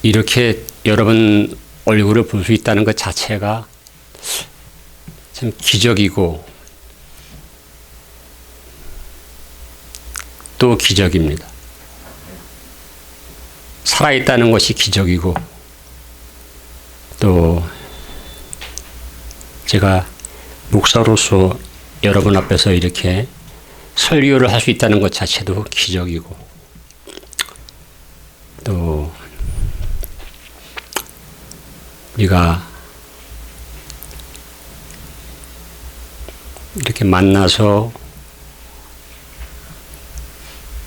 이렇게 여러분 얼굴을 볼 수 있다는 것 자체가 참 기적이고 또 기적입니다. 살아있다는 것이 기적이고 또 제가 목사로서 여러분 앞에서 이렇게 설교를 할 수 있다는 것 자체도 기적이고 또 우리가 이렇게 만나서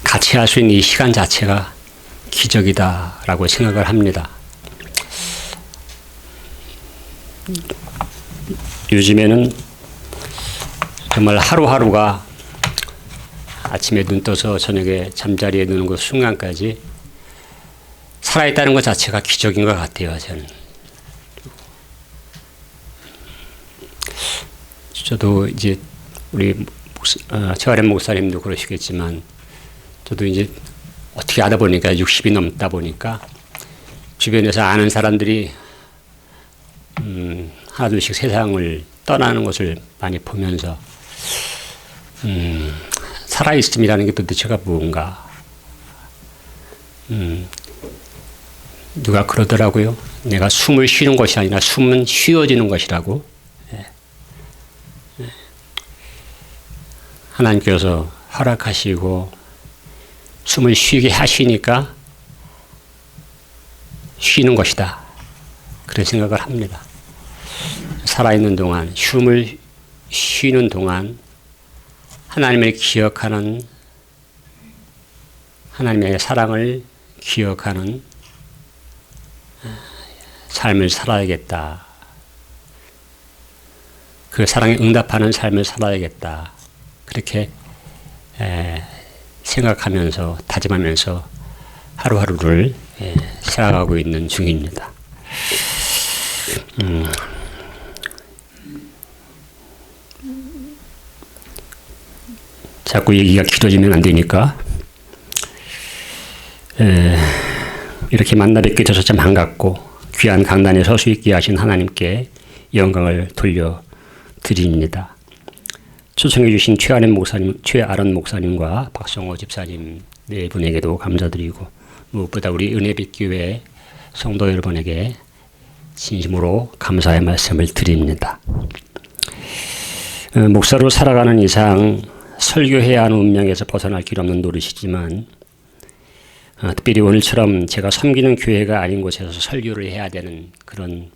같이 할 수 있는 이 시간 자체가 기적이다라고 생각을 합니다. 요즘에는 정말 하루하루가 아침에 눈 떠서 저녁에 잠자리에 드는 그 순간까지 살아있다는 것 자체가 기적인 것 같아요, 저는. 저도 이제 우리 최아련 목사님도 그러시겠지만 저도 이제 어떻게 하다 보니까 60이 넘다 보니까 주변에서 아는 사람들이 하나둘씩 세상을 떠나는 것을 많이 보면서 살아있음이라는 게 도대체가 무언가 누가 그러더라고요. 내가 숨을 쉬는 것이 아니라 숨은 쉬어지는 것이라고. 하나님께서 허락하시고 숨을 쉬게 하시니까 쉬는 것이다. 그런 생각을 합니다. 살아있는 동안, 숨을 쉬는 동안 하나님을 기억하는, 하나님의 사랑을 기억하는 삶을 살아야겠다. 그 사랑에 응답하는 삶을 살아야겠다. 그렇게 생각하면서 다짐하면서 하루하루를 살아가고 있는 중입니다. 자꾸 얘기가 길어지면 안 되니까 이렇게 만나 뵙게 돼서 참 반갑고 귀한 강단에 설 수 있게 하신 하나님께 영광을 돌려드립니다. 초청해 주신 최아련 목사님과 박성호 집사님 네 분에게도 감사드리고 무엇보다 우리 은혜빛교회 성도 여러분에게 진심으로 감사의 말씀을 드립니다. 목사로 살아가는 이상 설교해야 하는 운명에서 벗어날 길 없는 노릇이지만 특별히 오늘처럼 제가 섬기는 교회가 아닌 곳에서 설교를 해야 되는 그런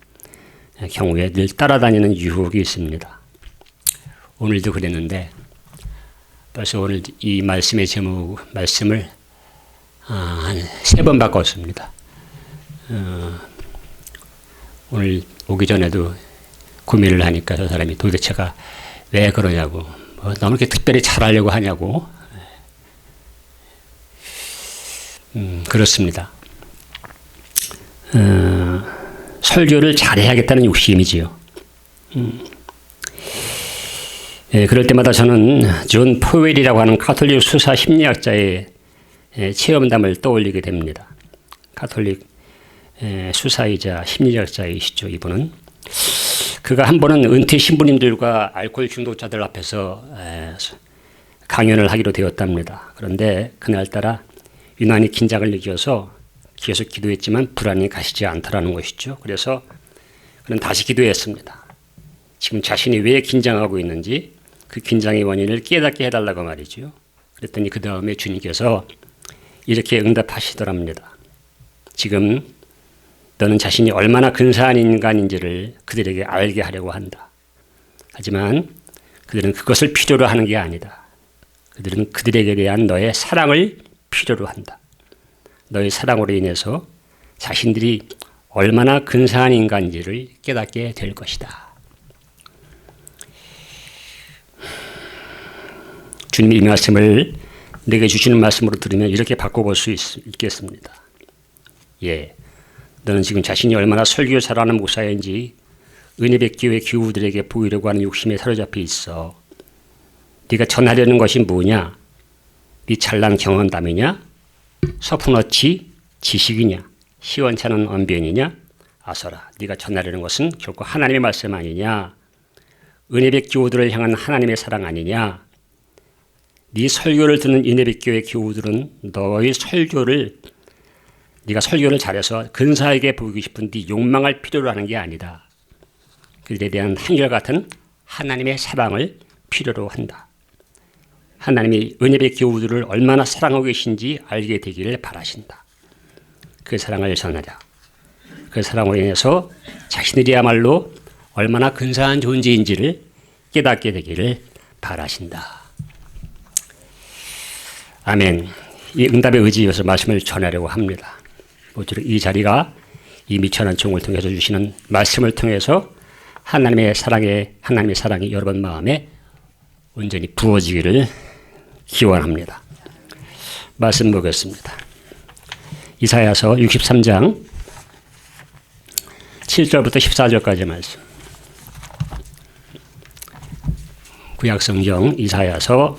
경우에 늘 따라다니는 유혹이 있습니다. 오늘도 그랬는데 벌써 오늘 이 말씀의 말씀을 한 3번 바꿨습니다. 오늘 오기 전에도 고민을 하니까 저 사람이 도대체가 왜 그러냐고 너무 이렇게 특별히 잘하려고 하냐고 그렇습니다. 설교를 잘해야겠다는 욕심이지요. 그럴 때마다 저는 존 포웰이라고 하는 가톨릭 수사 심리학자의 체험담을 떠올리게 됩니다. 가톨릭 수사이자 심리학자이시죠, 이분은. 그가 한 번은 은퇴 신부님들과 알코올 중독자들 앞에서 강연을 하기로 되었답니다. 그런데 그날따라 유난히 긴장을 느껴서 계속 기도했지만 불안이 가시지 않더라는 것이죠. 그래서 그는 다시 기도했습니다. 지금 자신이 왜 긴장하고 있는지 그 긴장의 원인을 깨닫게 해달라고 말이죠. 그랬더니 그 다음에 주님께서 이렇게 응답하시더랍니다. 지금 너는 자신이 얼마나 근사한 인간인지를 그들에게 알게 하려고 한다. 하지만 그들은 그것을 필요로 하는 게 아니다. 그들은 그들에게 대한 너의 사랑을 필요로 한다. 너의 사랑으로 인해서 자신들이 얼마나 근사한 인간인지를 깨닫게 될 것이다. 주님이 이 말씀을 내게 주시는 말씀으로 들으면 이렇게 바꿔볼 수 있겠습니다. 예, 너는 지금 자신이 얼마나 설교 잘하는 목사인지 은혜백교회 교우들에게 보이려고 하는 욕심에 사로잡혀 있어. 네가 전하려는 것이 뭐냐? 네 잘난 경험담이냐? 서푼어치 지식이냐? 시원찮은 언변이냐? 아서라, 네가 전하려는 것은 결코 하나님의 말씀 아니냐? 은혜백 교우들을 향한 하나님의 사랑 아니냐? 네 설교를 듣는 은혜백 교회 교우들은 네가 설교를 잘해서 근사하게 보이고 싶은 네 욕망을 필요로 하는 게 아니다. 그들에 대한 한결같은 하나님의 사랑을 필요로 한다. 하나님이 은혜백 교우들을 얼마나 사랑하고 계신지 알게 되기를 바라신다. 그 사랑을 전하자. 그 사랑으로 인해서 자신들이야말로 얼마나 근사한 존재인지를 깨닫게 되기를 바라신다. 아멘. 이 응답의 의지에서 말씀을 전하려고 합니다. 모쪼록 이 자리가 이 미천한 종을 통해서 주시는 말씀을 통해서 하나님의 사랑이 여러분 마음에 온전히 부어지기를 기원합니다. 말씀 보겠습니다. 이사야서 63장 7절부터 14절까지 말씀. 구약성경 이사야서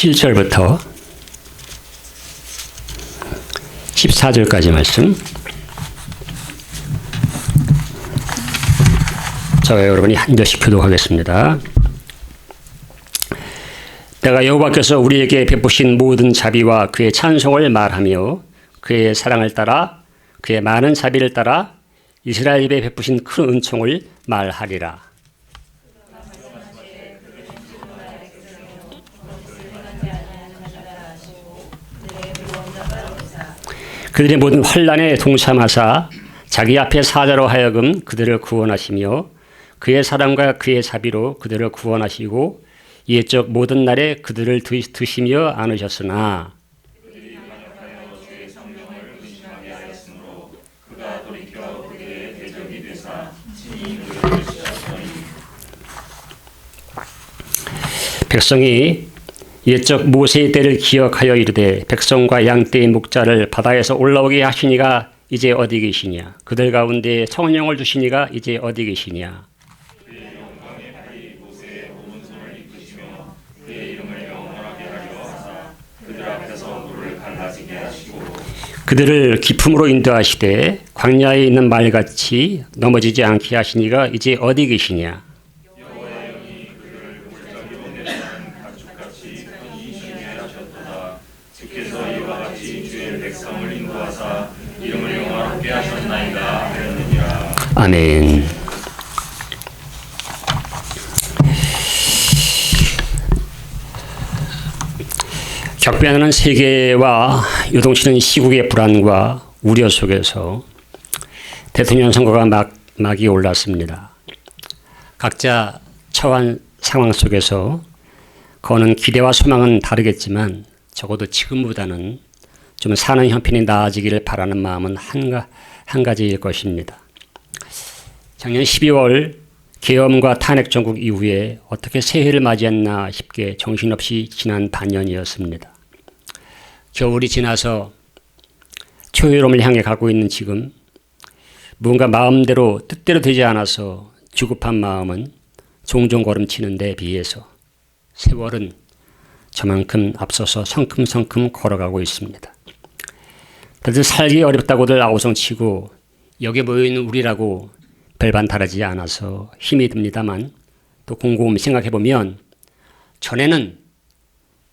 7절부터 14절까지 말씀. 저와 여러분이 한 절씩 교독하겠습니다. 내가 여호와께서 우리에게 베푸신 모든 자비와 그의 찬송을 말하며 그의 사랑을 따라 그의 많은 자비를 따라 이스라엘 입에 베푸신 큰 은총을 말하리라. 그들의 모든 환난에 동참하사 자기 앞에 사자로 하여금 그들을 구원하시며 그의 사랑과 그의 자비로 그들을 구원하시고 옛적 모든 날에 그들을 드시며 안으셨으나 백성이 옛적 모세의 때를 기억하여 이르되 백성과 양떼의 목자를 바다에서 올라오게 하시니가 이제 어디 계시냐? 그들 가운데 성령을 주시니가 이제 어디 계시냐? 그들을 기품으로 인도하시되 광야에 있는 말같이 넘어지지 않게 하시니가 이제 어디 계시냐? 아멘. 격변하는 세계와 요동치는 시국의 불안과 우려 속에서 대통령 선거가 막이 올랐습니다. 각자 처한 상황 속에서 거는 기대와 소망은 다르겠지만 적어도 지금보다는 좀 사는 형편이 나아지기를 바라는 마음은 한 가지일 것입니다. 작년 12월 계엄과 탄핵 정국 이후에 어떻게 새해를 맞이했나 싶게 정신없이 지난 반년이었습니다. 겨울이 지나서 초여름을 향해 가고 있는 지금 무언가 마음대로 뜻대로 되지 않아서 주급한 마음은 종종 걸음치는 데 비해서 세월은 저만큼 앞서서 성큼성큼 걸어가고 있습니다. 다들 살기 어렵다고들 아우성치고 여기에 모여있는 우리라고 별반 다르지 않아서 힘이 듭니다만 또 곰곰이 생각해보면 전에는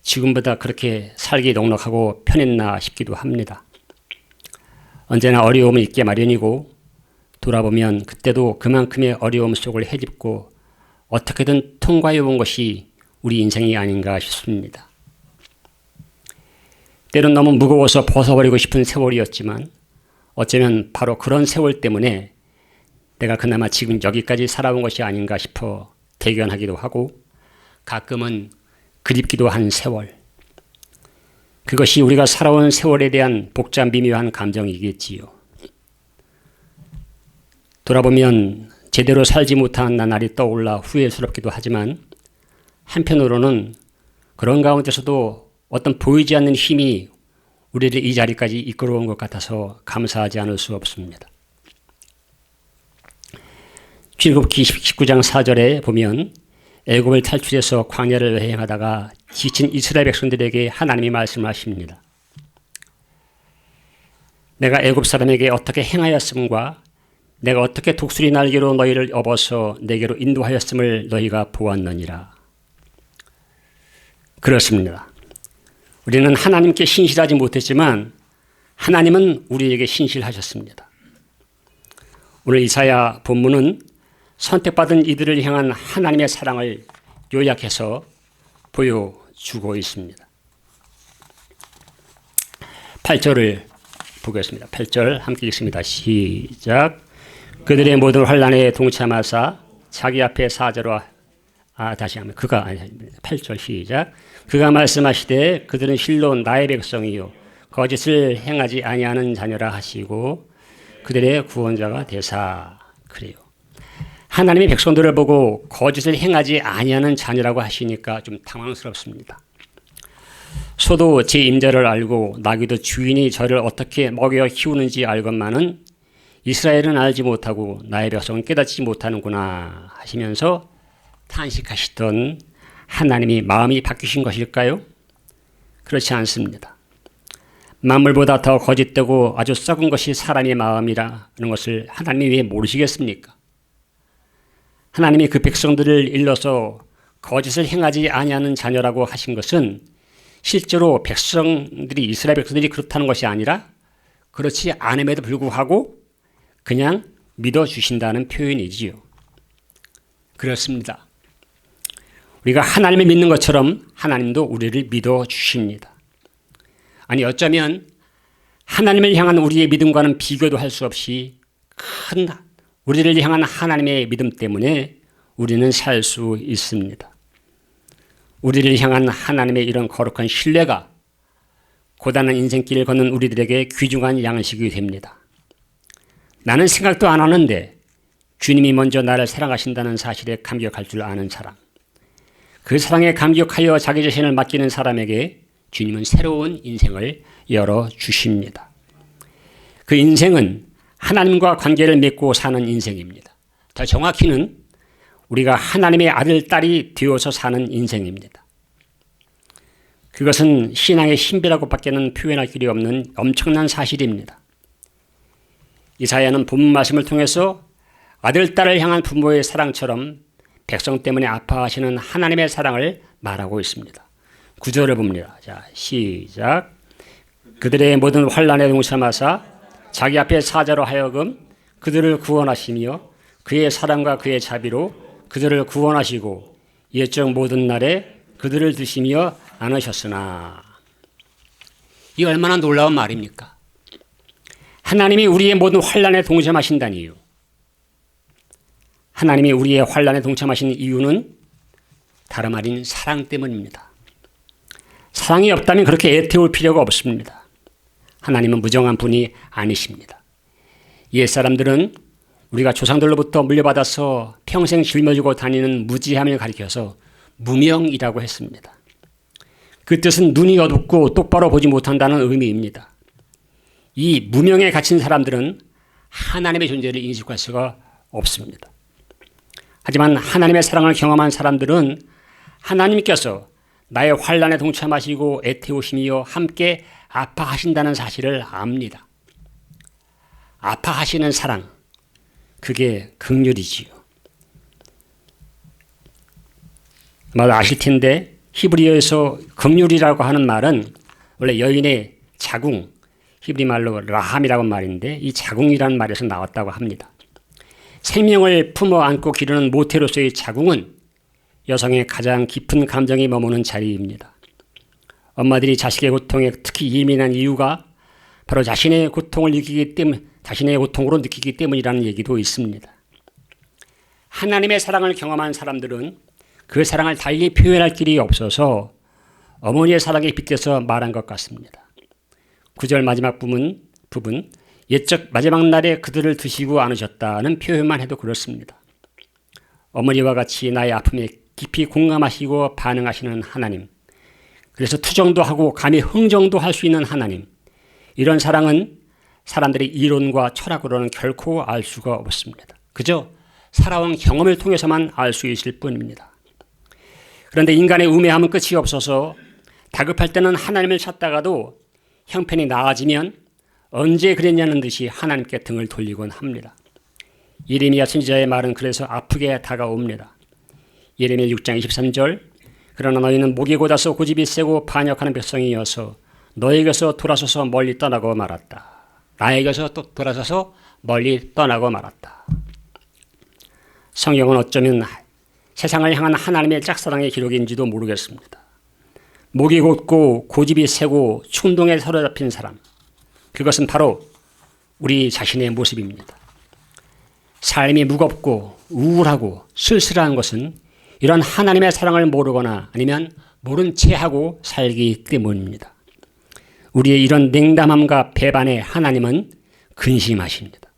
지금보다 그렇게 살기 넉넉하고 편했나 싶기도 합니다. 언제나 어려움은 있게 마련이고 돌아보면 그때도 그만큼의 어려움 속을 헤집고 어떻게든 통과해 온 것이 우리 인생이 아닌가 싶습니다. 때론 너무 무거워서 벗어버리고 싶은 세월이었지만 어쩌면 바로 그런 세월 때문에 내가 그나마 지금 여기까지 살아온 것이 아닌가 싶어 대견하기도 하고 가끔은 그립기도 한 세월. 그것이 우리가 살아온 세월에 대한 복잡 미묘한 감정이겠지요. 돌아보면 제대로 살지 못한 나날이 떠올라 후회스럽기도 하지만 한편으로는 그런 가운데서도 어떤 보이지 않는 힘이 우리를 이 자리까지 이끌어온 것 같아서 감사하지 않을 수 없습니다. 출애굽기 19장 4절에 보면 애굽을 탈출해서 광야를 여행하다가 지친 이스라엘 백성들에게 하나님이 말씀하십니다. 내가 애굽 사람에게 어떻게 행하였음과 내가 어떻게 독수리 날개로 너희를 업어서 내게로 인도하였음을 너희가 보았느니라. 그렇습니다. 우리는 하나님께 신실하지 못했지만 하나님은 우리에게 신실하셨습니다. 오늘 이사야 본문은 선택받은 이들을 향한 하나님의 사랑을 요약해서 보여주고 있습니다. 8절을 보겠습니다. 8절 함께 읽습니다. 시작. 그들의 모든 환난에 동참하사 자기 앞에 사자로 다시 하면 8절 시작. 그가 말씀하시되 그들은 실로 나의 백성이요 거짓을 행하지 아니하는 자녀라 하시고 그들의 구원자가 되사. 그래요. 하나님의 백성들을 보고 거짓을 행하지 아니하는 자녀라고 하시니까 좀 당황스럽습니다. 소도 제 임자를 알고 나귀도 주인이 저를 어떻게 먹여 키우는지 알건만은 이스라엘은 알지 못하고 나의 백성은 깨닫지 못하는구나 하시면서 탄식하시던 하나님이 마음이 바뀌신 것일까요? 그렇지 않습니다. 만물보다 더 거짓되고 아주 썩은 것이 사람의 마음이라는 것을 하나님이 왜 모르시겠습니까? 하나님이 그 백성들을 일러서 거짓을 행하지 아니하는 자녀라고 하신 것은 실제로 백성들이 이스라엘 백성들이 그렇다는 것이 아니라 그렇지 않음에도 불구하고 그냥 믿어주신다는 표현이지요. 그렇습니다. 우리가 하나님을 믿는 것처럼 하나님도 우리를 믿어주십니다. 아니 어쩌면 하나님을 향한 우리의 믿음과는 비교도 할 수 없이 큰 우리를 향한 하나님의 믿음 때문에 우리는 살 수 있습니다. 우리를 향한 하나님의 이런 거룩한 신뢰가 고단한 인생길을 걷는 우리들에게 귀중한 양식이 됩니다. 나는 생각도 안 하는데 주님이 먼저 나를 사랑하신다는 사실에 감격할 줄 아는 사람. 그 사랑에 감격하여 자기 자신을 맡기는 사람에게 주님은 새로운 인생을 열어주십니다. 그 인생은 하나님과 관계를 맺고 사는 인생입니다. 더 정확히는 우리가 하나님의 아들, 딸이 되어서 사는 인생입니다. 그것은 신앙의 신비라고 밖에는 표현할 길이 없는 엄청난 사실입니다. 이사야는 본문 말씀을 통해서 아들, 딸을 향한 부모의 사랑처럼 백성 때문에 아파하시는 하나님의 사랑을 말하고 있습니다. 9절을 봅니다. 자, 시작. 그들의 모든 환난에 동참하사 자기 앞에 사자로 하여금 그들을 구원하시며 그의 사랑과 그의 자비로 그들을 구원하시고 옛적 모든 날에 그들을 드시며 안으셨으나. 이 얼마나 놀라운 말입니까? 하나님이 우리의 모든 환난에 동참하신다니요. 하나님이 우리의 환난에 동참하신 이유는 다름 아닌 사랑 때문입니다. 사랑이 없다면 그렇게 애태울 필요가 없습니다. 하나님은 무정한 분이 아니십니다. 옛사람들은 우리가 조상들로부터 물려받아서 평생 짊어지고 다니는 무지함을 가리켜서 무명이라고 했습니다. 그 뜻은 눈이 어둡고 똑바로 보지 못한다는 의미입니다. 이 무명에 갇힌 사람들은 하나님의 존재를 인식할 수가 없습니다. 하지만 하나님의 사랑을 경험한 사람들은 하나님께서 나의 환난에 동참하시고 애태우시며 함께 아파하신다는 사실을 압니다. 아파하시는 사랑, 그게 긍휼이지요. 아마 아실 텐데 히브리어에서 긍휼이라고 하는 말은 원래 여인의 자궁, 히브리 말로 라함이라고 말인데 이 자궁이라는 말에서 나왔다고 합니다. 생명을 품어 안고 기르는 모태로서의 자궁은 여성의 가장 깊은 감정이 머무는 자리입니다. 엄마들이 자식의 고통에 특히 예민한 이유가 바로 자신의 고통을 느끼기 때문에, 자신의 고통으로 느끼기 때문이라는 얘기도 있습니다. 하나님의 사랑을 경험한 사람들은 그 사랑을 달리 표현할 길이 없어서 어머니의 사랑에 빗대서 말한 것 같습니다. 9절 마지막 부분 옛적 마지막 날에 그들을 드시고 안으셨다는 표현만 해도 그렇습니다. 어머니와 같이 나의 아픔에 깊이 공감하시고 반응하시는 하나님, 그래서 투정도 하고 감히 흥정도 할 수 있는 하나님, 이런 사랑은 사람들의 이론과 철학으로는 결코 알 수가 없습니다. 그저 살아온 경험을 통해서만 알 수 있을 뿐입니다. 그런데 인간의 우매함은 끝이 없어서 다급할 때는 하나님을 찾다가도 형편이 나아지면 언제 그랬냐는 듯이 하나님께 등을 돌리곤 합니다. 예레미야 선지자의 말은 그래서 아프게 다가옵니다. 예레미야 6장 23절 그러나 너희는 목이 곧아서 고집이 세고 반역하는 백성이어서 너에게서 돌아서서 멀리 떠나고 말았다. 나에게서 또 돌아서서 멀리 떠나고 말았다. 성경은 어쩌면 세상을 향한 하나님의 짝사랑의 기록인지도 모르겠습니다. 목이 곧고 고집이 세고 충동에 사로잡힌 사람, 그것은 바로 우리 자신의 모습입니다. 삶이 무겁고 우울하고 쓸쓸한 것은 이런 하나님의 사랑을 모르거나 아니면 모른 채 하고 살기 때문입니다. 우리의 이런 냉담함과 배반에 하나님은 근심하십니다.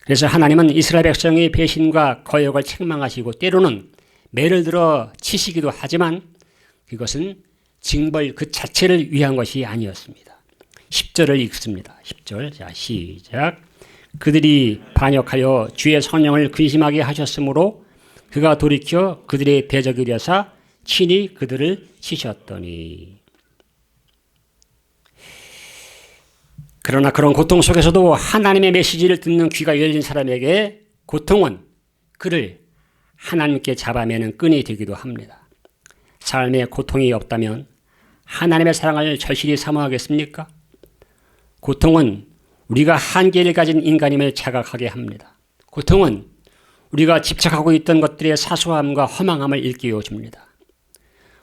그래서 하나님은 이스라엘 백성의 배신과 거역을 책망하시고 때로는 매를 들어 치시기도 하지만 그것은 징벌 그 자체를 위한 것이 아니었습니다. 10절을 읽습니다. 10절 자 시작. 그들이 반역하여 주의 성령을 근심하게 하셨으므로 그가 돌이켜 그들의 대적이 되사 친히 그들을 치셨더니. 그러나 그런 고통 속에서도 하나님의 메시지를 듣는 귀가 열린 사람에게 고통은 그를 하나님께 잡아매는 끈이 되기도 합니다. 삶에 고통이 없다면 하나님의 사랑을 절실히 사모하겠습니까? 고통은 우리가 한계를 가진 인간임을 자각하게 합니다. 고통은 우리가 집착하고 있던 것들의 사소함과 허망함을 일깨워 줍니다.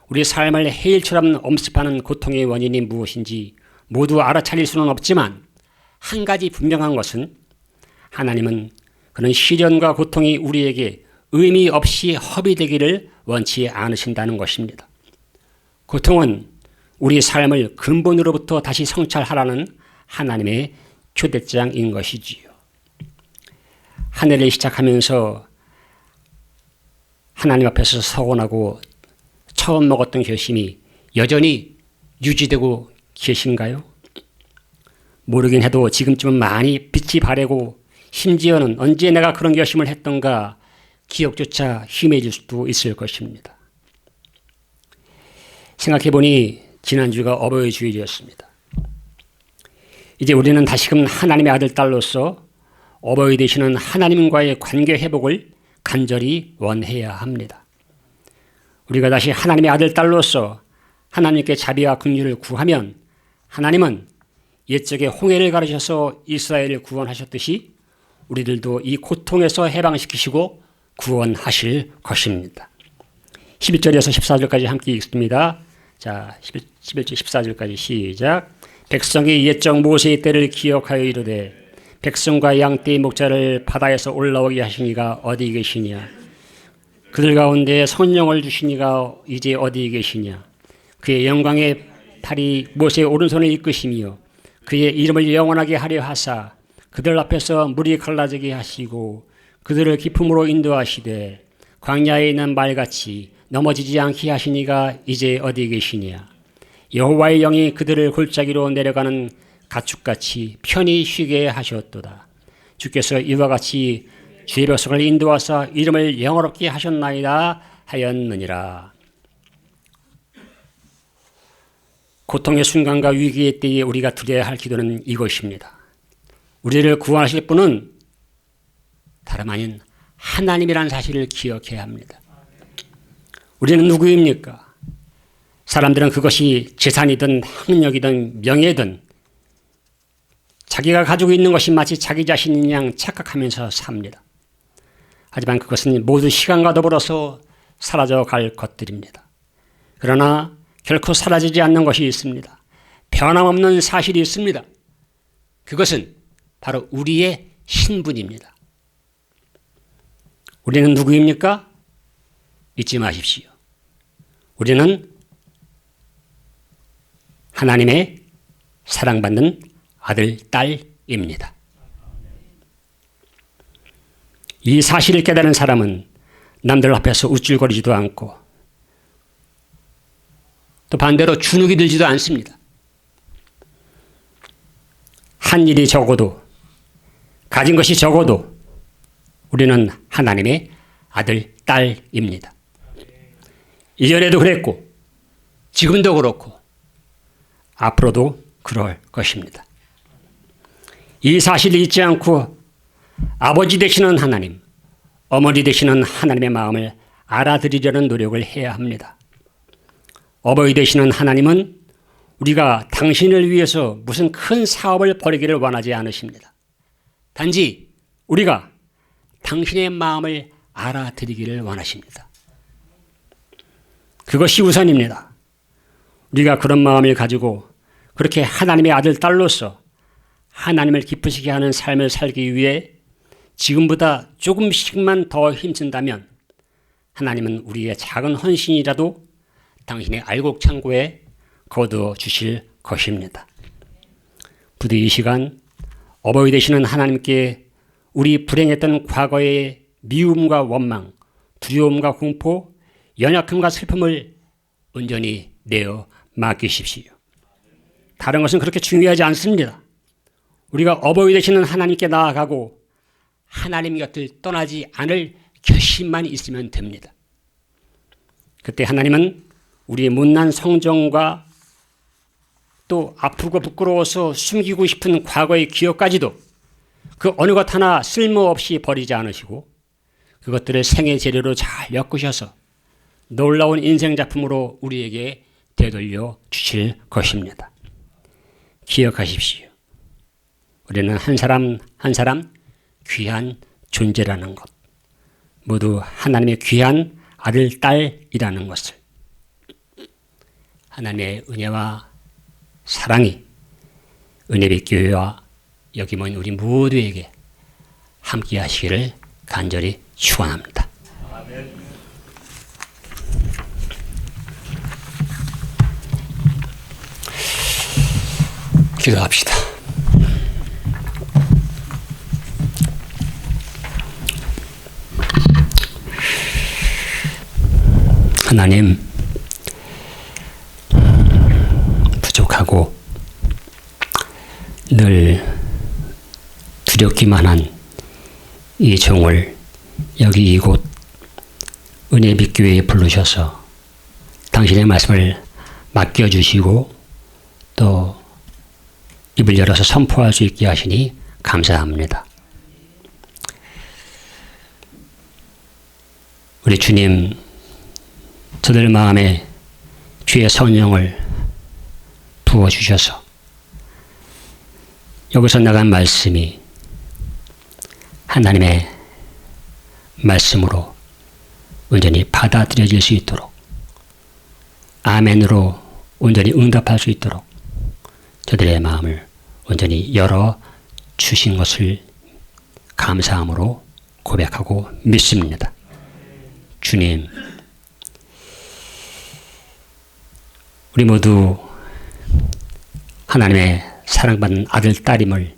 우리 삶을 해일처럼 엄습하는 고통의 원인이 무엇인지 모두 알아차릴 수는 없지만 한 가지 분명한 것은 하나님은 그런 시련과 고통이 우리에게 의미 없이 허비되기를 원치 않으신다는 것입니다. 고통은 우리 삶을 근본으로부터 다시 성찰하라는 하나님의 초대장인 것이지요. 한 해를 시작하면서 하나님 앞에서 서원하고 처음 먹었던 결심이 여전히 유지되고 계신가요? 모르긴 해도 지금쯤은 많이 빛이 바래고 심지어는 언제 내가 그런 결심을 했던가 기억조차 희미해질 수도 있을 것입니다. 생각해보니 지난주가 어버이 주일이었습니다. 이제 우리는 다시금 하나님의 아들, 딸로서 어버이 되시는 하나님과의 관계 회복을 간절히 원해야 합니다. 우리가 다시 하나님의 아들, 딸로서 하나님께 자비와 긍휼을 구하면 하나님은 옛적에 홍해를 가르셔서 이스라엘을 구원하셨듯이 우리들도 이 고통에서 해방시키시고 구원하실 것입니다. 11절에서 14절까지 함께 읽습니다. 자, 11절 14절까지 시작. 백성이 옛적 모세의 때를 기억하여 이르되 백성과 양떼의 목자를 바다에서 올라오게 하시니가 어디 계시냐. 그들 가운데 성령을 주시니가 이제 어디 계시냐. 그의 영광의 팔이 모세의 오른손을 이끄시며 그의 이름을 영원하게 하려 하사 그들 앞에서 물이 갈라지게 하시고 그들을 기품으로 인도하시되 광야에 있는 말같이 넘어지지 않게 하시니가 이제 어디 계시냐. 여호와의 영이 그들을 골짜기로 내려가는 가축같이 편히 쉬게 하셨도다. 주께서 이와 같이 주의 백성을 인도하사 이름을 영화롭게 하셨나이다 하였느니라. 고통의 순간과 위기의 때에 우리가 드려야 할 기도는 이것입니다. 우리를 구원하실 분은 다름 아닌 하나님이라는 사실을 기억해야 합니다. 우리는 누구입니까? 사람들은 그것이 재산이든 학력이든 명예든 자기가 가지고 있는 것이 마치 자기 자신인 양 착각하면서 삽니다. 하지만 그것은 모두 시간과 더불어서 사라져갈 것들입니다. 그러나 결코 사라지지 않는 것이 있습니다. 변함없는 사실이 있습니다. 그것은 바로 우리의 신분입니다. 우리는 누구입니까? 잊지 마십시오. 우리는 하나님의 사랑받는 아들, 딸입니다. 이 사실을 깨달은 사람은 남들 앞에서 우쭐거리지도 않고 또 반대로 주눅이 들지도 않습니다. 한 일이 적어도 가진 것이 적어도 우리는 하나님의 아들, 딸입니다. 이전에도 그랬고 지금도 그렇고 앞으로도 그럴 것입니다. 이 사실을 잊지 않고 아버지 되시는 하나님, 어머니 되시는 하나님의 마음을 알아들이려는 노력을 해야 합니다. 어버이 되시는 하나님은 우리가 당신을 위해서 무슨 큰 사업을 벌이기를 원하지 않으십니다. 단지 우리가 당신의 마음을 알아들이기를 원하십니다. 그것이 우선입니다. 우리가 그런 마음을 가지고 그렇게 하나님의 아들, 딸로서 하나님을 기쁘시게 하는 삶을 살기 위해 지금보다 조금씩만 더 힘쓴다면 하나님은 우리의 작은 헌신이라도 당신의 알곡 창고에 거두어 주실 것입니다. 부디 이 시간 어버이 되시는 하나님께 우리 불행했던 과거의 미움과 원망, 두려움과 공포, 연약함과 슬픔을 온전히 내어 맡기십시오. 다른 것은 그렇게 중요하지 않습니다. 우리가 어버이 되시는 하나님께 나아가고 하나님 곁을 떠나지 않을 결심만 있으면 됩니다. 그때 하나님은 우리의 못난 성정과 또 아프고 부끄러워서 숨기고 싶은 과거의 기억까지도 그 어느 것 하나 쓸모없이 버리지 않으시고 그것들을 생애 재료로 잘 엮으셔서 놀라운 인생 작품으로 우리에게 되돌려 주실 것입니다. 기억하십시오. 우리는 한 사람 한 사람 귀한 존재라는 것, 모두 하나님의 귀한 아들, 딸이라는 것을, 하나님의 은혜와 사랑이 은혜빛교회와 여기 모인 우리 모두에게 함께 하시기를 간절히 축원합니다. 기도합시다. 하나님, 부족하고 늘 두렵기만 한 이 종을 여기 이곳 은혜빛교회에 부르셔서 당신의 말씀을 맡겨주시고 또 입을 열어서 선포할 수 있게 하시니 감사합니다. 우리 주님, 저들 마음에 주의 성령을 부어주셔서 여기서 나간 말씀이 하나님의 말씀으로 온전히 받아들여질 수 있도록, 아멘으로 온전히 응답할 수 있도록 저들의 마음을 온전히 열어 주신 것을 감사함으로 고백하고 믿습니다. 주님, 우리 모두 하나님의 사랑받는 아들, 딸임을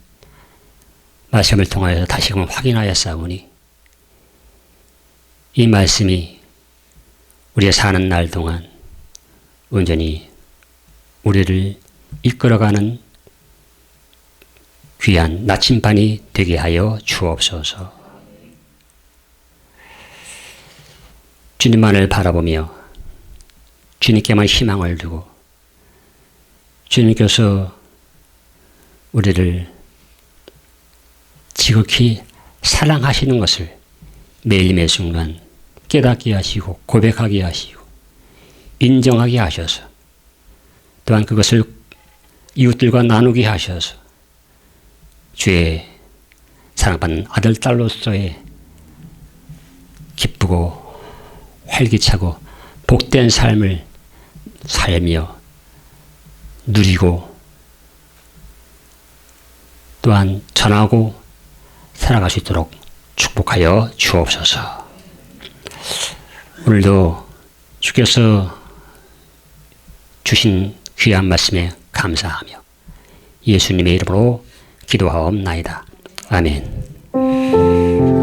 말씀을 통하여 다시금 확인하였사오니 이 말씀이 우리의 사는 날 동안 온전히 우리를 이끌어가는 귀한 나침반이 되게 하여 주옵소서. 주님만을 바라보며 주님께만 희망을 두고 주님께서 우리를 지극히 사랑하시는 것을 매일매일 순간 깨닫게 하시고 고백하게 하시고 인정하게 하셔서 또한 그것을 이웃들과 나누게 하셔서 주의 사랑받는 아들, 딸로서의 기쁘고 활기차고 복된 삶을 살며 누리고 또한 전하고 살아갈 수 있도록 축복하여 주옵소서. 오늘도 주께서 주신 귀한 말씀에 감사하며 예수님의 이름으로 기도하옵나이다. 아멘.